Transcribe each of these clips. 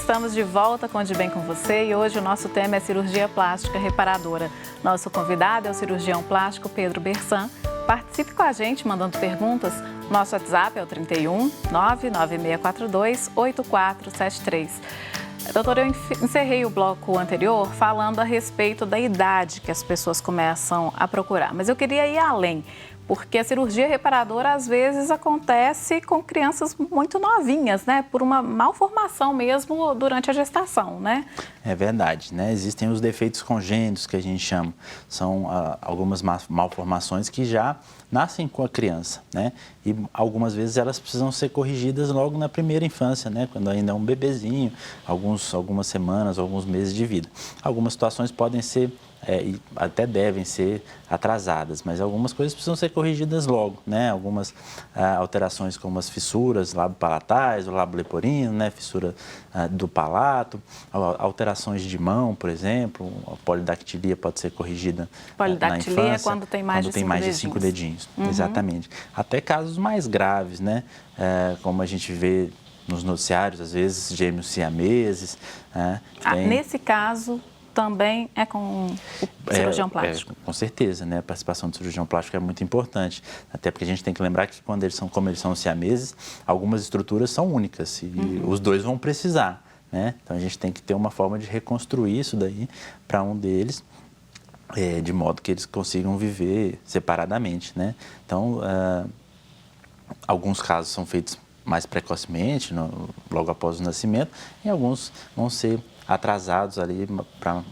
estamos de volta com o De Bem com Você e hoje o nosso tema é cirurgia plástica reparadora. Nosso convidado é o cirurgião plástico Pedro Bersan. Participe com a gente mandando perguntas. Nosso WhatsApp é o 31 99642 8473. Doutor, eu encerrei o bloco anterior falando a respeito da idade que as pessoas começam a procurar, mas eu queria ir além. Porque a cirurgia reparadora, às vezes, acontece com crianças muito novinhas, né? Por uma malformação mesmo durante a gestação, né? É verdade, né? Existem os defeitos congênitos que a gente chama. São algumas malformações que já nascem com a criança, né? E algumas vezes elas precisam ser corrigidas logo na primeira infância, né? Quando ainda é um bebezinho, algumas semanas, alguns meses de vida. Algumas situações podem ser e até devem ser atrasadas, mas algumas coisas precisam ser corrigidas logo, né? Algumas alterações como as fissuras labopalatais, o lábio leporino, né? Fissura do palato, alterações de mão, por exemplo, a polidactilia pode ser corrigida na infância. Polidactilia é quando tem mais de 5 dedinhos. Uhum. Exatamente. Até casos mais graves, né? Como a gente vê nos noticiários, às vezes, gêmeos siameses. Nesse caso, também é com o cirurgião plástico? Com certeza, né? A participação do cirurgião plástico é muito importante, até porque a gente tem que lembrar que como eles são siameses, algumas estruturas são únicas e os dois vão precisar, né? Então a gente tem que ter uma forma de reconstruir isso daí para um deles, de modo que eles consigam viver separadamente, né? Então, alguns casos são feitos mais precocemente, logo após o nascimento, e alguns vão ser atrasados ali para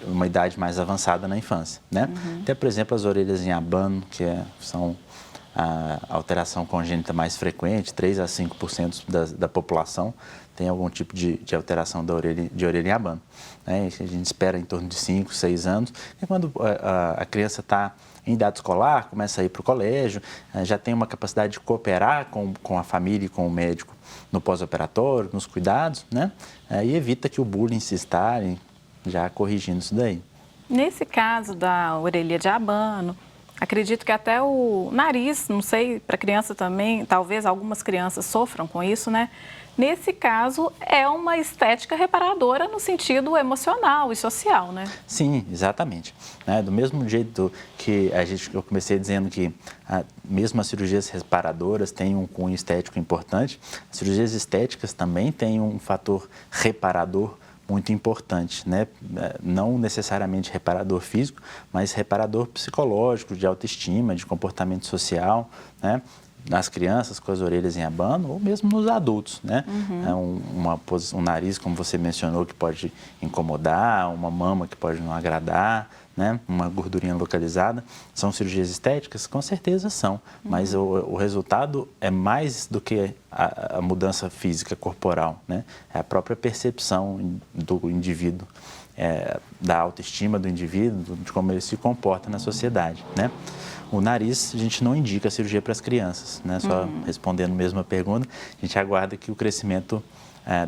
uma idade mais avançada na infância, né? Até, por exemplo, as orelhas em abano, que são a alteração congênita mais frequente, 3 a 5% da população tem algum tipo de alteração de orelha em abano, né? A gente espera em torno de 5, 6 anos, e quando a criança está em idade escolar, começa a ir para o colégio, já tem uma capacidade de cooperar com a família e com o médico no pós-operatório, nos cuidados, né? E evita que o bullying se instale, já corrigindo isso daí. Nesse caso da orelha de abano, acredito que até o nariz, não sei, para criança também, talvez algumas crianças sofram com isso, né? Nesse caso, é uma estética reparadora no sentido emocional e social, né? Sim, exatamente. Do mesmo jeito que eu comecei dizendo que mesmo as cirurgias reparadoras têm um cunho estético importante, as cirurgias estéticas também têm um fator reparador muito importante, né? Não necessariamente reparador físico, mas reparador psicológico, de autoestima, de comportamento social, né? Nas crianças com as orelhas em abano ou mesmo nos adultos, né? Um nariz, como você mencionou, que pode incomodar, uma mama que pode não agradar, né? Uma gordurinha localizada. São cirurgias estéticas? Com certeza são, mas o resultado é mais do que a mudança física corporal, né? É a própria percepção do indivíduo, da autoestima do indivíduo, de como ele se comporta na sociedade, né? O nariz, a gente não indica a cirurgia para as crianças, né? Só respondendo mesmo a pergunta, a gente aguarda que o crescimento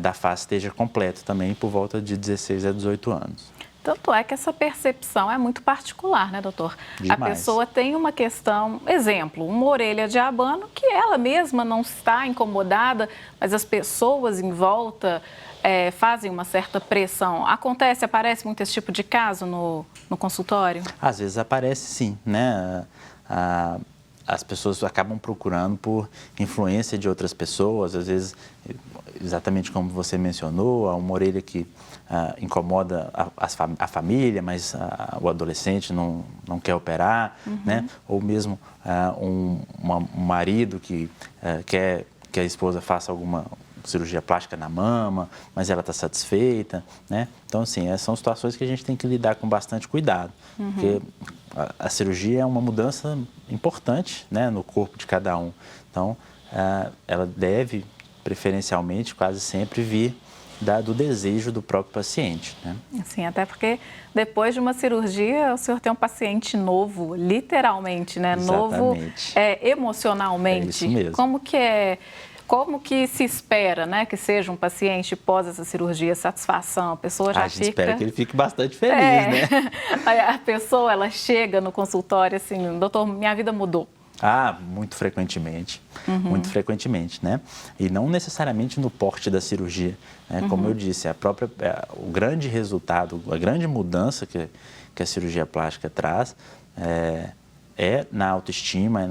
da face esteja completo também por volta de 16 a 18 anos. Tanto é que essa percepção é muito particular, né, doutor? Demais. A pessoa tem uma questão, exemplo, uma orelha de abano que ela mesma não está incomodada, mas as pessoas em volta fazem uma certa pressão. Aparece muito esse tipo de caso no consultório? Às vezes aparece sim, né? As pessoas acabam procurando por influência de outras pessoas, às vezes, exatamente como você mencionou, uma orelha que incomoda a família, mas o adolescente não quer operar, né? Ou mesmo um marido que quer que a esposa faça alguma cirurgia plástica na mama, mas ela está satisfeita, né? Então, assim, são situações que a gente tem que lidar com bastante cuidado, porque a cirurgia é uma mudança importante, né, no corpo de cada um. Então, ela deve, preferencialmente, quase sempre vir do desejo do próprio paciente, né? Sim, até porque depois de uma cirurgia, o senhor tem um paciente novo, literalmente, né? Exatamente. Novo emocionalmente. É isso mesmo. Como que se espera, né, que seja um paciente pós essa cirurgia, satisfação? A pessoa já A gente espera que ele fique bastante feliz, né? A pessoa, ela chega no consultório assim, doutor, minha vida mudou. Ah, muito frequentemente, muito frequentemente, né? E não necessariamente no porte da cirurgia, né? Como eu disse, o grande resultado, a grande mudança que a cirurgia plástica traz é na autoestima,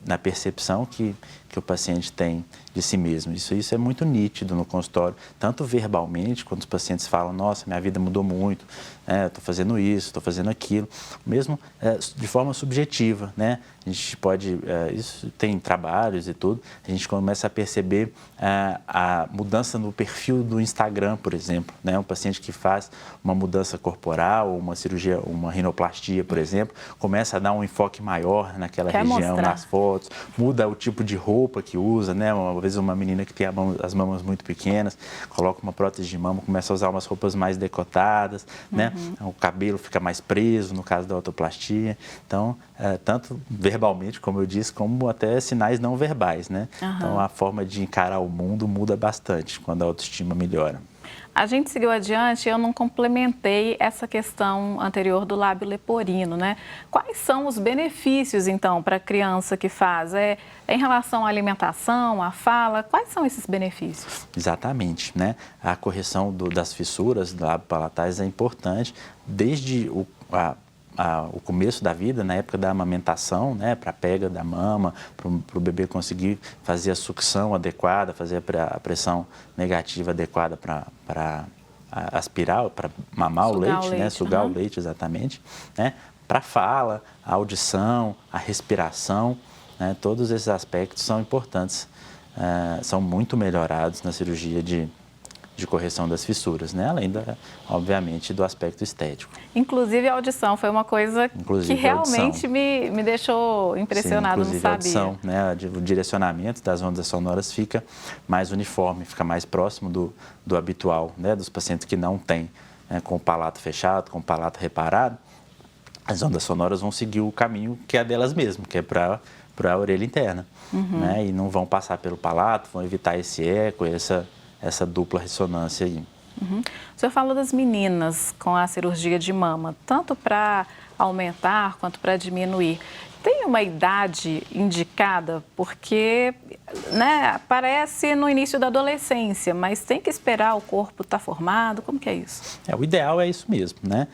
na percepção que o paciente tem de si mesmo. Isso é muito nítido no consultório, tanto verbalmente, quando os pacientes falam, nossa, minha vida mudou muito, estou fazendo isso, estou fazendo aquilo, mesmo de forma subjetiva, né? A gente pode, isso tem trabalhos e tudo, a gente começa a perceber a mudança no perfil do Instagram, por exemplo, né? Um paciente que faz uma mudança corporal, uma cirurgia, uma rinoplastia, por exemplo, começa a dar um enfoque maior naquela região, nas fotos, muda o tipo de roupa que usa, né? Uma vez uma menina que tem as mamas muito pequenas, coloca uma prótese de mama, começa a usar umas roupas mais decotadas, né? O cabelo fica mais preso, no caso da autoplastia. Então, tanto verbalmente, como eu disse, como até sinais não verbais, né? Então, a forma de encarar o mundo muda bastante quando a autoestima melhora. A gente seguiu adiante, eu não complementei essa questão anterior do lábio leporino, né? Quais são os benefícios, então, para a criança que faz? Em relação à alimentação, à fala, quais são esses benefícios? Exatamente, né? A correção das fissuras do lábio palatais é importante desde o começo da vida, na época da amamentação, né, para a pega da mama, para o bebê conseguir fazer a sucção adequada, fazer a pressão negativa adequada para aspirar, para mamar o leite, né, sugar o leite, exatamente, né, para a fala, a audição, a respiração, né, todos esses aspectos são importantes, são muito melhorados na cirurgia de correção das fissuras, né? Além, obviamente, do aspecto estético. Inclusive, a audição foi uma coisa que realmente me deixou impressionado, não sabia. A audição, né? O direcionamento das ondas sonoras fica mais uniforme, fica mais próximo do habitual, né? Dos pacientes que não têm, né? Com o palato fechado, com o palato reparado, as ondas sonoras vão seguir o caminho que é delas mesmas, que é para a orelha interna, né? E não vão passar pelo palato, vão evitar esse eco, essa dupla ressonância aí. O senhor falou das meninas com a cirurgia de mama, tanto para aumentar quanto para diminuir. Tem uma idade indicada? Porque, né, aparece no início da adolescência, mas tem que esperar o corpo estar formado? Como que é isso? O ideal é isso mesmo, né?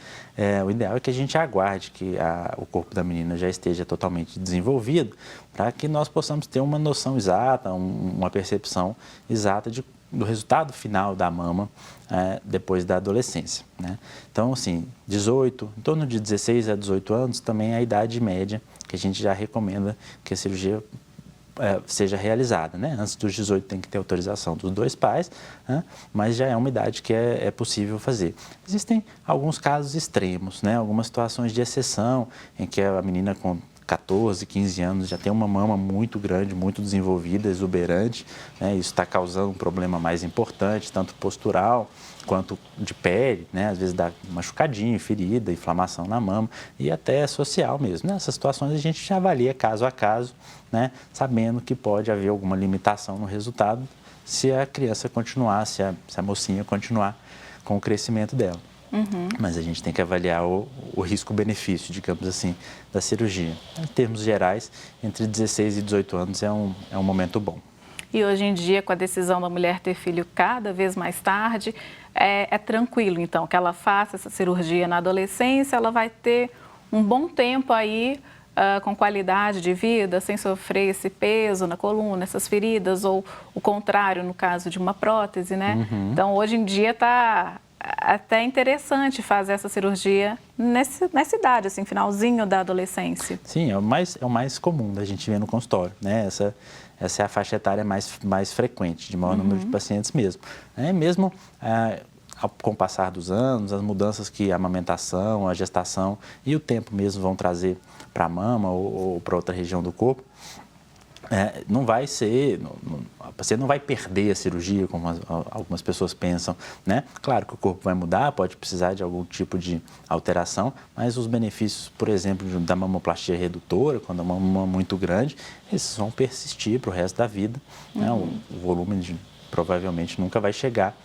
O ideal é que a gente aguarde que o corpo da menina já esteja totalmente desenvolvido para que nós possamos ter uma noção exata, uma percepção exata do resultado final da mama depois da adolescência, né? Então, assim, em torno de 16 a 18 anos também é a idade média que a gente já recomenda que a cirurgia seja realizada, né? Antes dos 18 tem que ter autorização dos dois pais, né? Mas já é uma idade que é possível fazer. Existem alguns casos extremos, né? Algumas situações de exceção em que a menina com 14, 15 anos já tem uma mama muito grande, muito desenvolvida, exuberante, né? Isso está causando um problema mais importante, tanto postural quanto de pele, né? Às vezes dá machucadinho, ferida, inflamação na mama e até social mesmo. Nessas situações a gente já avalia caso a caso, né? Sabendo que pode haver alguma limitação no resultado se a criança continuar, se a mocinha continuar com o crescimento dela. Mas a gente tem que avaliar o risco-benefício, digamos assim, da cirurgia. Em termos gerais, entre 16 e 18 anos é um momento bom. E hoje em dia, com a decisão da mulher ter filho cada vez mais tarde, é tranquilo, então, que ela faça essa cirurgia na adolescência, ela vai ter um bom tempo aí com qualidade de vida, sem sofrer esse peso na coluna, essas feridas, ou o contrário, no caso de uma prótese, né? Então, hoje em dia está até interessante fazer essa cirurgia nessa idade, assim, finalzinho da adolescência. Sim, é o mais comum da gente ver no consultório, né? Essa é a faixa etária mais frequente, de maior número de pacientes mesmo. Mesmo com o passar dos anos, as mudanças que a amamentação, a gestação e o tempo mesmo vão trazer para a mama ou para outra região do corpo, não vai ser, você não vai perder a cirurgia, como algumas pessoas pensam, né? Claro que o corpo vai mudar, pode precisar de algum tipo de alteração, mas os benefícios, por exemplo, da mamoplastia redutora, quando a mama é muito grande, esses vão persistir para o resto da vida, né? O volume provavelmente nunca vai chegar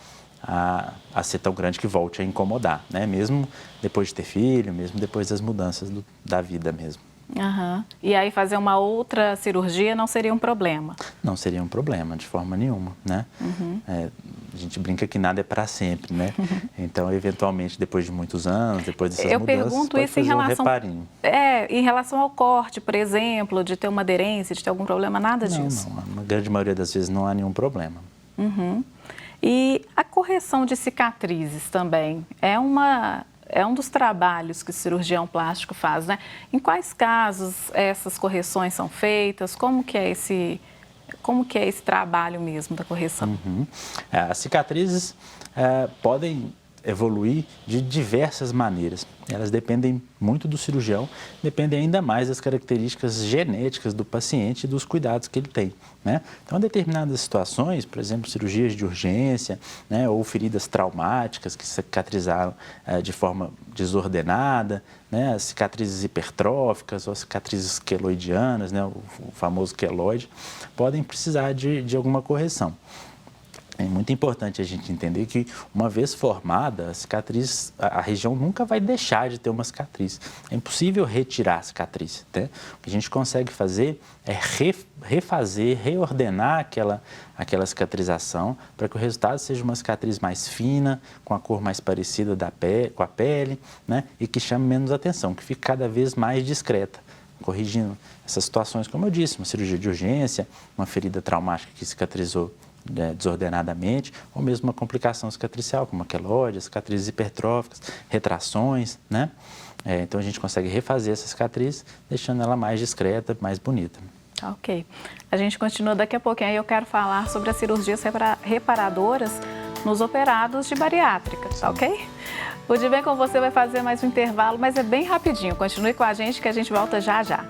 a ser tão grande que volte a incomodar, né? Mesmo depois de ter filho, mesmo depois das mudanças da vida mesmo. Aham. E aí fazer uma outra cirurgia não seria um problema? Não seria um problema, de forma nenhuma, né? A gente brinca que nada é para sempre, né? Então, eventualmente, depois de muitos anos, depois dessas mudanças, pergunto isso em relação, em relação ao corte, por exemplo, de ter uma aderência, de ter algum problema, nada disso? Não, na grande maioria das vezes não há nenhum problema. E a correção de cicatrizes também é um dos trabalhos que o cirurgião plástico faz, né? Em quais casos essas correções são feitas? Como que é esse trabalho mesmo da correção? As cicatrizes podem evoluir de diversas maneiras. Elas dependem muito do cirurgião, dependem ainda mais das características genéticas do paciente e dos cuidados que ele tem, né? Então, em determinadas situações, por exemplo, cirurgias de urgência, né, ou feridas traumáticas que cicatrizaram de forma desordenada, né, as cicatrizes hipertróficas ou as cicatrizes queloidianas, né, o famoso queloide, podem precisar de alguma correção. É muito importante a gente entender que, uma vez formada, a cicatriz, a região nunca vai deixar de ter uma cicatriz. É impossível retirar a cicatriz, né? O que a gente consegue fazer é refazer, reordenar aquela cicatrização para que o resultado seja uma cicatriz mais fina, com a cor mais parecida com a pele, né? E que chame menos atenção, que fique cada vez mais discreta, corrigindo essas situações, como eu disse, uma cirurgia de urgência, uma ferida traumática que cicatrizou desordenadamente, ou mesmo uma complicação cicatricial, como a queloide, cicatrizes hipertróficas, retrações, né? Então, a gente consegue refazer essa cicatriz, deixando ela mais discreta, mais bonita. Ok. A gente continua daqui a pouquinho. Aí eu quero falar sobre as cirurgias reparadoras nos operados de bariátrica, tá ok? O De Bem com Você vai fazer mais um intervalo, mas é bem rapidinho. Continue com a gente que a gente volta já já.